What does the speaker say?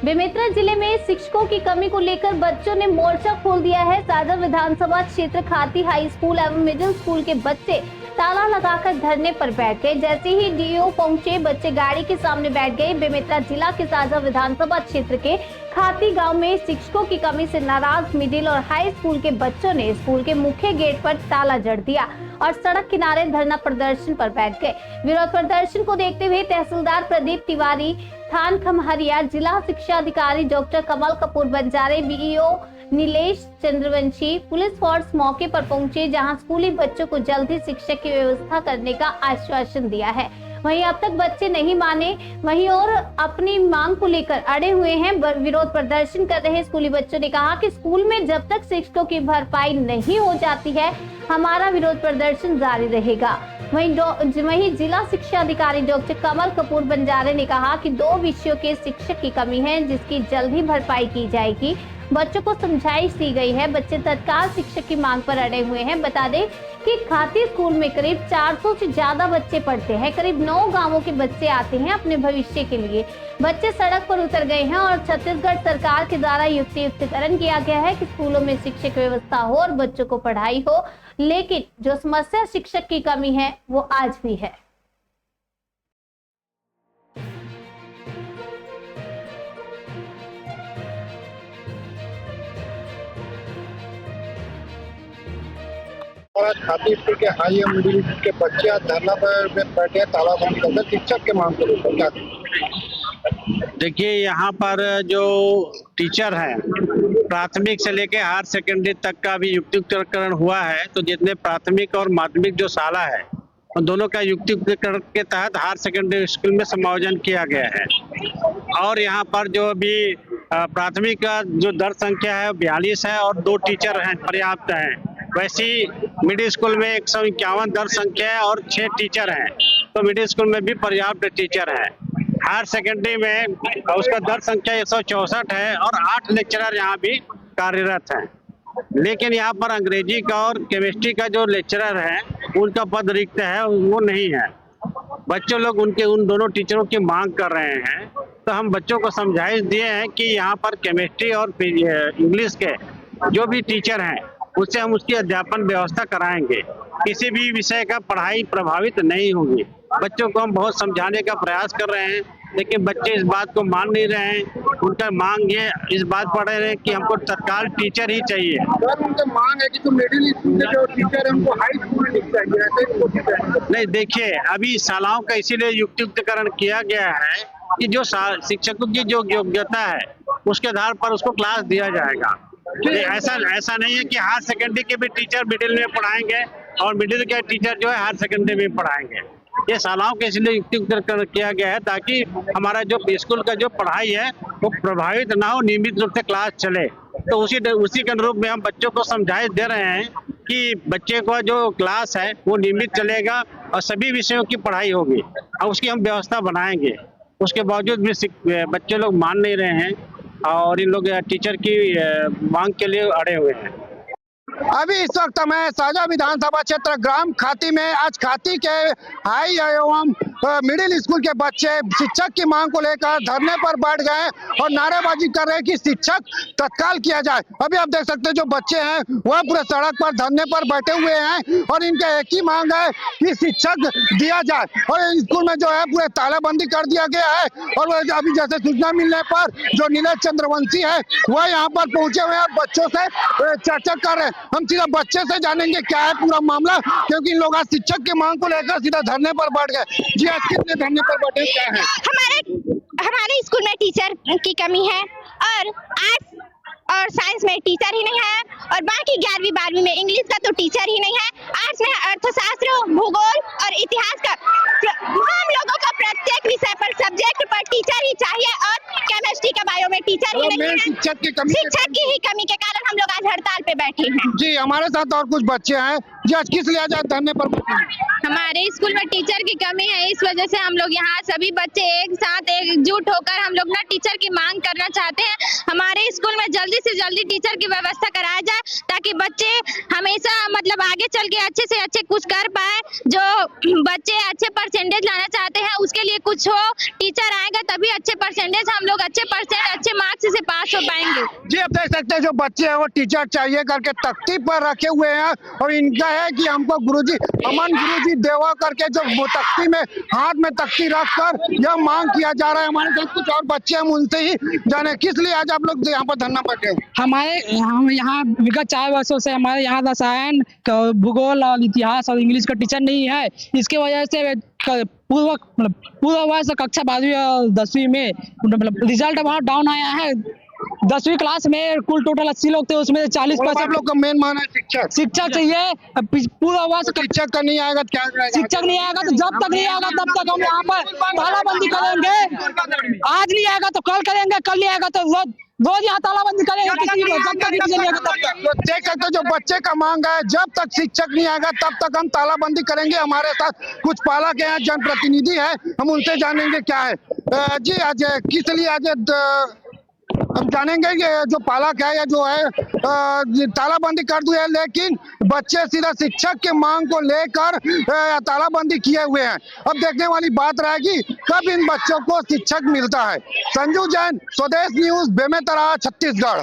बेमेतरा जिले में शिक्षकों की कमी को लेकर बच्चों ने मोर्चा खोल दिया है। साजा विधानसभा क्षेत्र खाती हाई स्कूल एवं मिडिल स्कूल के बच्चे ताला लगाकर धरने पर बैठ गए। जैसे ही डीओ पहुंचे, बच्चे गाड़ी के सामने बैठ गए। बेमेतरा जिला के साजा विधानसभा क्षेत्र के खाती गांव में शिक्षकों की कमी से नाराज मिडिल और हाई स्कूल के बच्चों ने स्कूल के मुख्य गेट पर ताला जड़ दिया और सड़क किनारे धरना प्रदर्शन पर बैठ गए। विरोध प्रदर्शन को देखते हुए तहसीलदार प्रदीप तिवारी, थान खमहरिया, जिला शिक्षा अधिकारी doctor Kamal Kapoor Banjare, BEO Nilesh Chandravanshi, police force मौके पर पहुंचे, जहां स्कूली बच्चों को जल्दी शिक्षक की व्यवस्था करने का आश्वासन दिया है। वहीं अब तक बच्चे नहीं माने, वहीं और अपनी मांग को लेकर अड़े हुए हैं। विरोध प्रदर्शन कर रहे स्कूली बच्चों ने कहा कि स्कूल में जब तक शिक्षकों की भरपाई नहीं हो जाती है, हमारा विरोध प्रदर्शन जारी रहेगा। वहीं जिला शिक्षा अधिकारी डॉक्टर कमल कपूर बंजारे ने कहा कि 2 विषयों के शिक्षक की कमी है, जिसकी जल्द ही भरपाई की जाएगी। बच्चों को समझाइश दी गई है। बच्चे तत्काल शिक्षक की मांग पर अड़े हुए हैं। बता दें कि खाती स्कूल में करीब 400 से ज्यादा बच्चे पढ़ते हैं। करीब 9 गांवों के बच्चे आते हैं अपने भविष्य के लिए। बच्चे सड़क पर उतर गए हैं और छत्तीसगढ़ सरकार के द्वारा युक्तियुक्तकरण किया गया है कि स्कूलों में शिक्षक व्यवस्था हो और बच्चों को पढ़ाई हो, लेकिन जो समस्या शिक्षक की कमी है वो आज भी है। और आज खाती स्कूल के हाई और मिडिल स्कूल के बच्चे आज धरना पर बैठे हैं तालाबंदी करके शिक्षक के मांग को लेकर। क्या देखिए, यहाँ पर जो टीचर हैं, प्राथमिक से लेकर हायर सेकेंडरी तक का भी युक्तियुक्तकरण हुआ है। तो जितने प्राथमिक और माध्यमिक जो शाला है, उन दोनों का युक्तियुक्तकरण के तहत हायर सेकेंडरी स्कूल में समायोजन किया गया है। और यहाँ पर जो भी प्राथमिक का जो दर संख्या है 42 है और 2 टीचर हैं, पर्याप्त हैं। वैसी मिडिल स्कूल में 151 दर संख्या है और 6 टीचर हैं, तो मिडिल स्कूल में भी पर्याप्त टीचर हैं। हायर सेकेंडरी में उसका दर संख्या 164 है और 8 लेक्चरर यहाँ भी कार्यरत हैं। लेकिन यहाँ पर अंग्रेजी का और केमिस्ट्री का जो लेक्चरर है, उनका पद रिक्त है, वो नहीं है। बच्चों लोग उन दोनों टीचरों की मांग कर रहे हैं। तो हम बच्चों को समझाइश दिए हैं कि यहाँ पर केमिस्ट्री और इंग्लिश के जो भी टीचर हैं, उससे हम उसकी अध्यापन व्यवस्था कराएंगे। किसी भी विषय का पढ़ाई प्रभावित नहीं होगी। बच्चों को हम बहुत समझाने का प्रयास कर रहे हैं, लेकिन बच्चे इस बात को मान नहीं रहे हैं। उनका मांग ये इस बात पर है कि हमको तत्काल टीचर ही चाहिए। सर, उनका मांग है कि जो मिडिल स्कूल के जो टीचर है उनको हाई स्कूल में चाहिए। नहीं, देखिए, अभी शालाओं का इसीलिए युक्तियुक्तकरण किया गया है कि जो शिक्षकों की जो योग्यता है उसके आधार पर उसको क्लास दिया जाएगा। ऐसा नहीं है कि हायर सेकेंडरी के भी टीचर मिडिल में पढ़ाएंगे और मिडिल के टीचर जो है हायर सेकेंडरी में पढ़ाएंगे। ये शालाओं के इसलिए युक्तियुक्तकरण किया गया है ताकि हमारा जो स्कूल का जो पढ़ाई है वो प्रभावित ना हो, नियमित रूप से क्लास चले। तो उसी के अनुरूप में हम बच्चों को समझाइश दे रहे हैं कि बच्चे को जो क्लास है वो नियमित चलेगा और सभी विषयों की पढ़ाई होगी और उसकी हम व्यवस्था बनाएंगे। उसके बावजूद भी बच्चे लोग मान नहीं रहे हैं और इन लोग टीचर की मांग के लिए अड़े हुए हैं। अभी इस वक्त मैं साजा विधानसभा क्षेत्र ग्राम खाती में आज खाती के हाई एवं मिडिल स्कूल के बच्चे शिक्षक की मांग को लेकर धरने पर बैठ गए और नारेबाजी कर रहे हैं कि शिक्षक तत्काल किया जाए। अभी आप देख सकते हैं जो बच्चे हैं वह पूरे सड़क पर धरने पर बैठे हुए हैं और इनका एक ही मांग है कि शिक्षक दिया जाए। और स्कूल में जो है पूरे तालाबंदी कर दिया गया है। और अभी जैसे सूचना मिलने पर जो नीलेश चंद्रवंशी है वह यहाँ पर पहुंचे हुए हैं, बच्चों से चर्चा कर रहे हैं। हम सीधा बच्चे से जानेंगे क्या है पूरा मामला, क्योंकि इन लोग आज शिक्षक की मांग को लेकर सीधा धरने पर बैठ गए। जी, आज कितने धरने पर बैठे, क्या है? हमारे स्कूल में टीचर की कमी है और आर्ट्स और साइंस में टीचर ही नहीं है और बाकी 11वीं 12वीं में इंग्लिश का तो टीचर ही नहीं है। आर्ट्स में अर्थशास्त्र, भूगोल और इतिहास का हम लोगों को प्रत्येक विषय पर सब्जेक्ट पर टीचर ही चाहिए और केमिस्ट्री का बायो में टीचर ही नहीं है। शिक्षक की ही कमी के कारण हम लोग आज हड़ताल पे बैठे हैं। जी, हमारे साथ और कुछ बच्चे हैं। जी, आज किस लिए आज धरने पर बैठे हैं? हमारे स्कूल में टीचर की कमी है, इस वजह से हम लोग यहाँ सभी बच्चे एक साथ एकजुट होकर हम लोग ना टीचर की मांग करना चाहते हैं। हमारे स्कूल में जल्दी से जल्दी टीचर की व्यवस्था कराया जाए ताकि बच्चे हमेशा मतलब आगे चल के अच्छे से अच्छे कुछ कर पाए। जो बच्चे अच्छे परसेंटेज लाना चाहते हैं उसके लिए कुछ हो, टीचर आएगा तभी अच्छे परसेंटेज, हम लोग अच्छे परसेंट अच्छे जी अब देख सकते हैं जो बच्चे हैं वो टीचर चाहिए करके तख्ती पर रखे हुए हैं और इनका है कि हमको गुरुजी अमन गुरुजी देवा करके जो वो तख्ती में हाथ में तख्ती रखकर यह मांग किया जा रहा है। हमारे साथ कुछ और बच्चे हम उनसे ही जाने किस लिए आज आप लोग यहाँ पर धरना बैठे हो। हम यहाँ विगत 4 वर्षों से हमारे यहाँ रसायन भूगोल और इतिहास और इंग्लिश का टीचर नहीं है। इसके वजह से पूर्व वर्ष कक्षा 12वीं और 10वीं में रिजल्ट बहुत डाउन आया है। 10वीं क्लास में कुल टोटल 80 लोग थे, उसमें 40% लोग का मेन माना है शिक्षक चाहिए। पूरा वर्ष शिक्षक का नहीं आएगा क्या करेगा? शिक्षक नहीं आएगा तो जब तक नहीं आएगा तब तक हम यहाँ पर तालाबंदी करेंगे। आज नहीं आएगा तो कल करेंगे, कल नहीं आएगा तो रोज यहाँ तालाबंदी करेंगे जब तक नहीं आएगा तब तक। तो देख सकते हो जो बच्चे का मांग है जब तक शिक्षक नहीं आएगा तब तक हम तालाबंदी करेंगे। हमारे साथ कुछ पालक हैं, जनप्रतिनिधि है, हम उनसे जानेंगे क्या है। जी आज किस लिए आज हम जानेंगे कि जो पालक है या जो है तालाबंदी कर दी है, लेकिन बच्चे सीधा शिक्षक के मांग को लेकर तालाबंदी किए हुए हैं। अब देखने वाली बात रहेगी कब इन बच्चों को शिक्षक मिलता है। संजू जैन, स्वदेश न्यूज, बेमेतरा, छत्तीसगढ़।